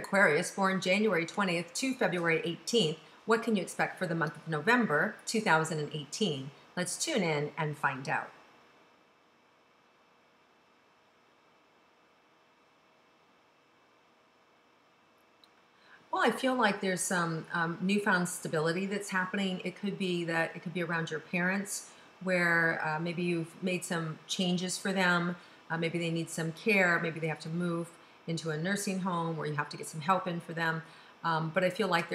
Aquarius, born January 20th to February 18th, what can you expect for the month of November 2018? Let's tune in and find out. Well, I feel like there's some newfound stability that's happening. It could be around your parents, where maybe you've made some changes for them. Maybe they need some care. Maybe they have to move into a nursing home, or you have to get some help in for them. But I feel like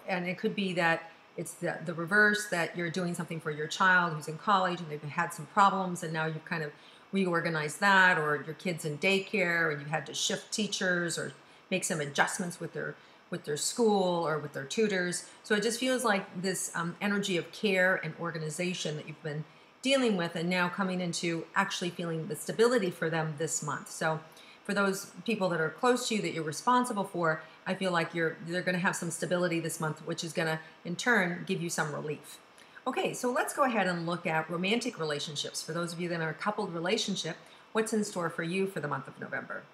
and it could be that it's the reverse, that you're doing something for your child who's in college and they've had some problems, and now you've kind of reorganized that, or your kid's in daycare and you've had to shift teachers or make some adjustments with their school or with their tutors. So it just feels like this energy of care and organization that you've been dealing with, and now coming into actually feeling the stability for them this month. So for those people that are close to you that you're responsible for, I feel like they're going to have some stability this month, which is going to in turn give you some relief. Okay, so let's go ahead and look at romantic relationships. For those of you that are in a coupled relationship, what's in store for you for the month of November?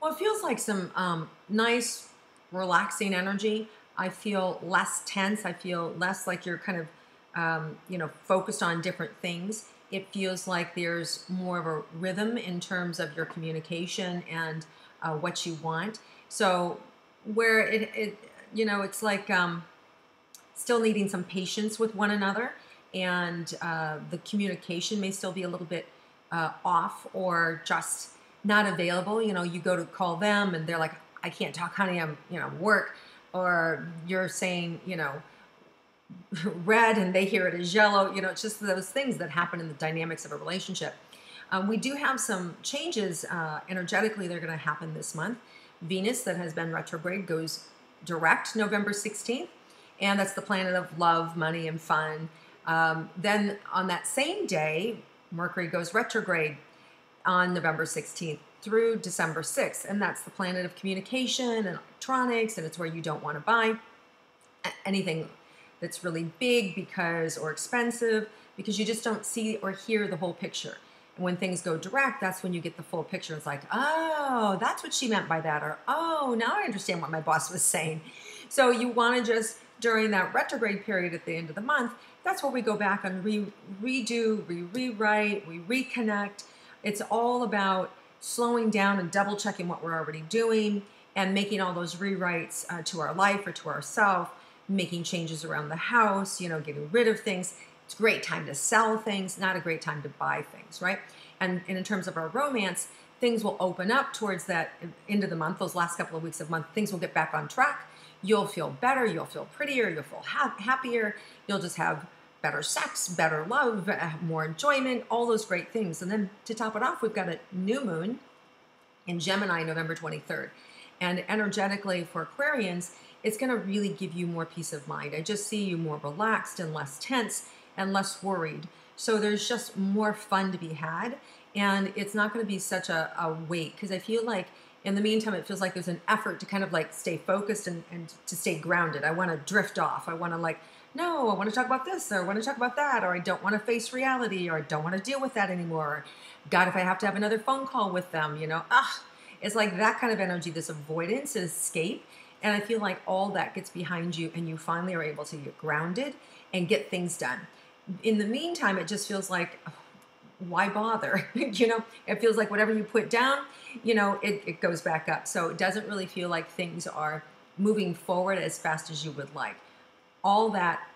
Well, it feels like some nice, relaxing energy. I feel less tense. I feel less like you're kind of, focused on different things. It feels like there's more of a rhythm in terms of your communication and what you want. So where it's like still needing some patience with one another, and the communication may still be a little bit off, or just not available. You go to call them and they're like, I can't talk, honey, I'm, work. Or you're saying, red, and they hear it as yellow. It's just those things that happen in the dynamics of a relationship. We do have some changes energetically that are going to happen this month. Venus, that has been retrograde, goes direct November 16th, and that's the planet of love, money, and fun. Then on that same day, Mercury goes retrograde on November 16th through December 6th, and that's the planet of communication and electronics, and it's where you don't want to buy anything that's really big or expensive, because you just don't see or hear the whole picture. And when things go direct, that's when you get the full picture. It's like, oh, that's what she meant by that, or oh, now I understand what my boss was saying. So you want to just, during that retrograde period at the end of the month, that's where we go back and rewrite, we reconnect. It's all about slowing down and double checking what we're already doing, and making all those rewrites to our life or to ourselves, making changes around the house, getting rid of things. It's a great time to sell things, not a great time to buy things, right? And in terms of our romance, things will open up towards that end of the month, those last couple of weeks of the month. Things will get back on track. You'll feel better, you'll feel prettier, you'll feel happier, you'll just have better sex, better love, more enjoyment, all those great things. And then to top it off, we've got a new moon in Gemini, November 23rd. And energetically for Aquarians, it's going to really give you more peace of mind. I just see you more relaxed and less tense and less worried. So there's just more fun to be had. And it's not going to be such a weight, because I feel like in the meantime, it feels like there's an effort to kind of like stay focused and to stay grounded. I want to drift off. I want to no, I want to talk about this, or I want to talk about that, or I don't want to face reality, or I don't want to deal with that anymore. God, if I have to have another phone call with them, it's like that kind of energy, this avoidance and escape. And I feel like all that gets behind you, and you finally are able to get grounded and get things done. In the meantime, it just feels like, why bother? It feels like whatever you put down, it goes back up. So it doesn't really feel like things are moving forward as fast as you would like. All that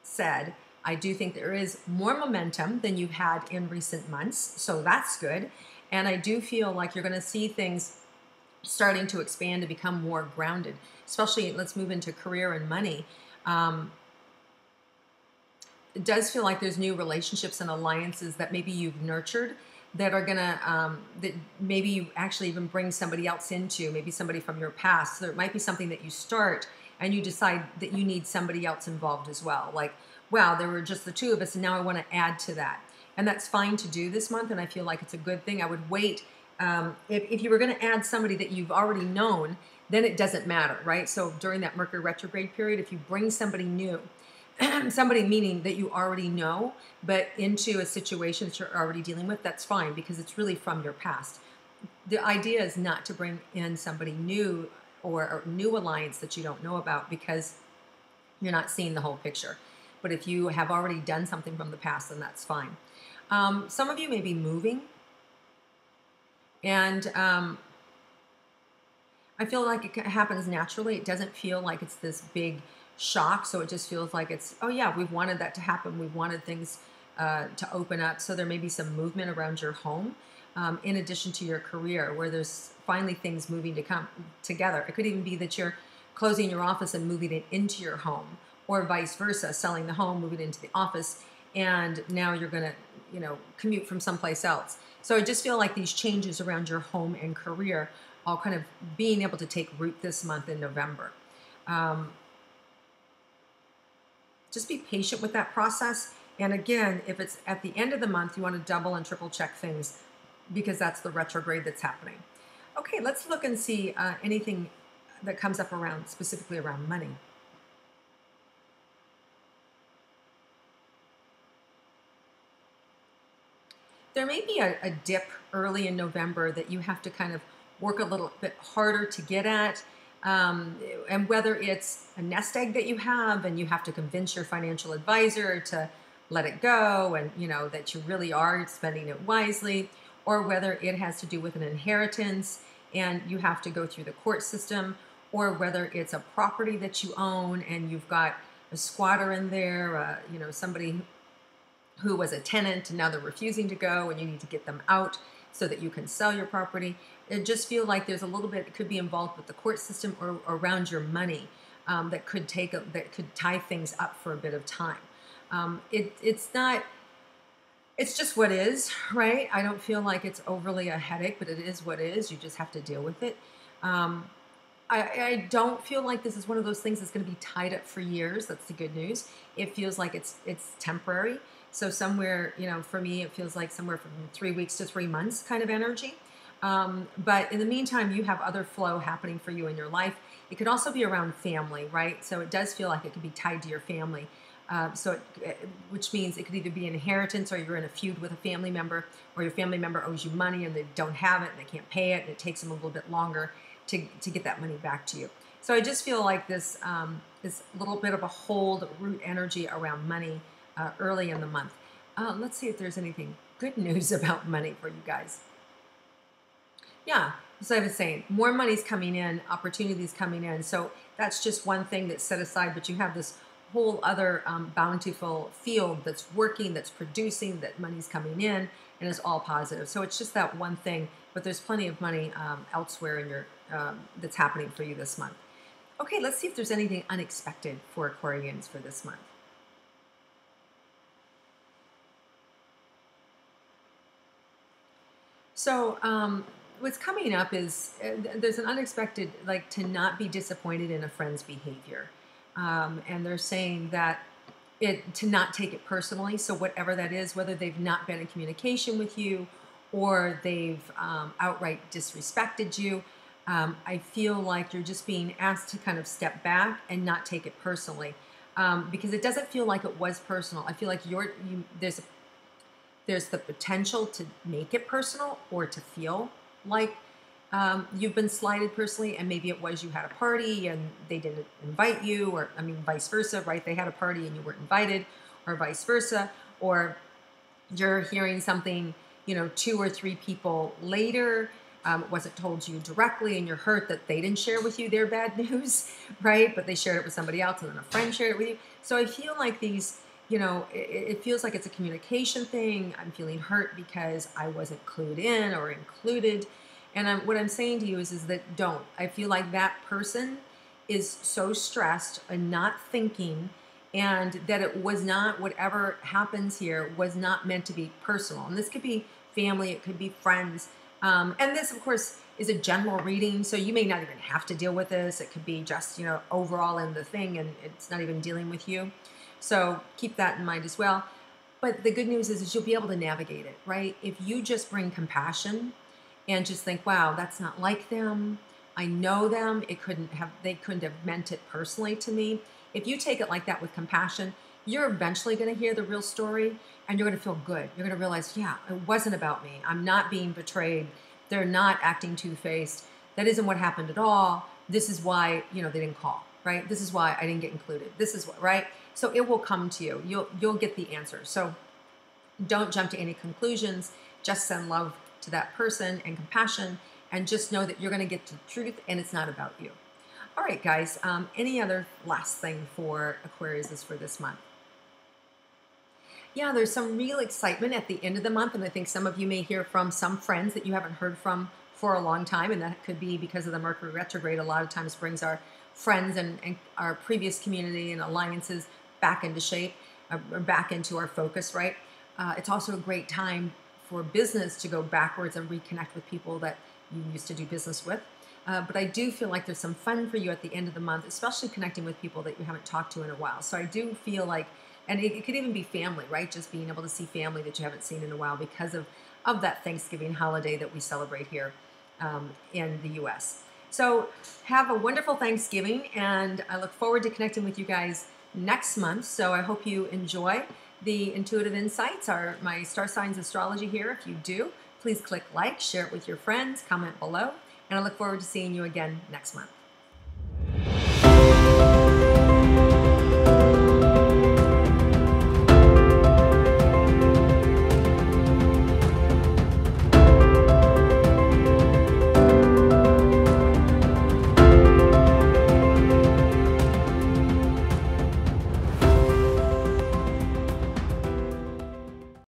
said, I do think there is more momentum than you've had in recent months. So that's good. And I do feel like you're going to see things starting to expand and become more grounded, especially let's move into career and money. It does feel like there's new relationships and alliances that maybe you've nurtured that are gonna, that maybe you actually even bring somebody else into, maybe somebody from your past. So there might be something that you start and you decide that you need somebody else involved as well. Like, wow, there were just the two of us, and now I want to add to that. And that's fine to do this month, and I feel like it's a good thing. I would wait. If you were going to add somebody that you've already known, then it doesn't matter, right? So during that Mercury retrograde period, if you bring somebody new, somebody meaning that you already know, but into a situation that you're already dealing with, that's fine, because it's really from your past. the idea is not to bring in somebody new or a new alliance that you don't know about, because you're not seeing the whole picture. But if you have already done something from the past, then that's fine. Some of you may be moving, and I feel like it happens naturally. It doesn't feel like it's this big shock. So it just feels like it's, oh yeah, we've wanted that to happen. We've wanted things to open up. So there may be some movement around your home, in addition to your career, where there's finally things moving to come together. It could even be that you're closing your office and moving it into your home, or vice versa, selling the home, moving into the office, and now you're going to, commute from someplace else. So I just feel like these changes around your home and career all kind of being able to take root this month in November. Just be patient with that process. And again, if it's at the end of the month, you want to double and triple check things, because that's the retrograde that's happening. Okay, let's look and see anything that comes up around, specifically around money. There may be a dip early in November that you have to kind of work a little bit harder to get at. And whether it's a nest egg that you have and you have to convince your financial advisor to let it go, and that you really are spending it wisely, or whether it has to do with an inheritance and you have to go through the court system, or whether it's a property that you own and you've got a squatter in there, somebody who was a tenant and now they're refusing to go and you need to get them out so that you can sell your property. It just feel like there's a little bit, it could be involved with the court system or around your money, that could tie things up for a bit of time. It's just what is, right? I don't feel like it's overly a headache, but it is what is. You just have to deal with it. I don't feel like this is one of those things that's going to be tied up for years. That's the good news. It feels like it's temporary. So somewhere, for me, it feels like somewhere from 3 weeks to 3 months kind of energy. But in the meantime, you have other flow happening for you in your life. It could also be around family, right? So it does feel like it could be tied to your family. Which means it could either be an inheritance, or you're in a feud with a family member, or your family member owes you money and they don't have it and they can't pay it, and it takes them a little bit longer to get that money back to you. So I just feel like this little bit of a hold root energy around money early in the month. Let's see if there's anything good news about money for you guys. Yeah, so I was saying, more money's coming in, opportunities coming in. So that's just one thing that's set aside, but you have this whole other bountiful field that's working, that's producing, that money's coming in, and it's all positive. So it's just that one thing, but there's plenty of money elsewhere in your that's happening for you this month. Okay, let's see if there's anything unexpected for Aquarians for this month. So what's coming up is there's an unexpected, like, to not be disappointed in a friend's behavior. And they're saying that to not take it personally. So whatever that is, whether they've not been in communication with you or they've outright disrespected you, I feel like you're just being asked to kind of step back and not take it personally, because it doesn't feel like it was personal. I feel like there's the potential to make it personal, or to feel like you've been slighted personally, and maybe it was you had a party and they didn't invite you, or vice versa, right? They had a party and you weren't invited, or vice versa, or you're hearing something, 2 or 3 people later. It wasn't told to you directly, and you're hurt that they didn't share with you their bad news, right? But they shared it with somebody else, and then a friend shared it with you. So I feel like these, it feels like it's a communication thing. I'm feeling hurt because I wasn't clued in or included. And what I'm saying to you is that don't. I feel like that person is so stressed and not thinking, and that it was not, whatever happens here was not meant to be personal. And this could be family, it could be friends. And this, of course, is a general reading, so you may not even have to deal with this. It could be just, overall in the thing, and it's not even dealing with you. So keep that in mind as well. But the good news is you'll be able to navigate it, right? If you just bring compassion and just think, wow, that's not like them. I know them. They couldn't have meant it personally to me. If you take it like that with compassion, you're eventually going to hear the real story, and you're going to feel good. You're going to realize, yeah, it wasn't about me. I'm not being betrayed They're not acting two-faced. That isn't what happened at all. This is why, they didn't call, right? This is why I didn't get included. This is what, right? So it will come to you. You'll get the answer. So don't jump to any conclusions. Just send love to that person and compassion, and just know that you're going to get to the truth, and it's not about you. All right, guys. Any other last thing for Aquarius for this month? Yeah, there's some real excitement at the end of the month, and I think some of you may hear from some friends that you haven't heard from for a long time, and that could be because of the Mercury retrograde. A lot of times brings our friends and our previous community and alliances back into shape, or back into our focus, right? It's also a great time for business to go backwards and reconnect with people that you used to do business with. But I do feel like there's some fun for you at the end of the month, especially connecting with people that you haven't talked to in a while. So I do feel like, and it could even be family, right? Just being able to see family that you haven't seen in a while because of that Thanksgiving holiday that we celebrate here in the U.S. So have a wonderful Thanksgiving, and I look forward to connecting with you guys next month. So I hope you enjoy the intuitive insights, my star signs astrology here. If you do, please click like, share it with your friends, comment below, and I look forward to seeing you again next month.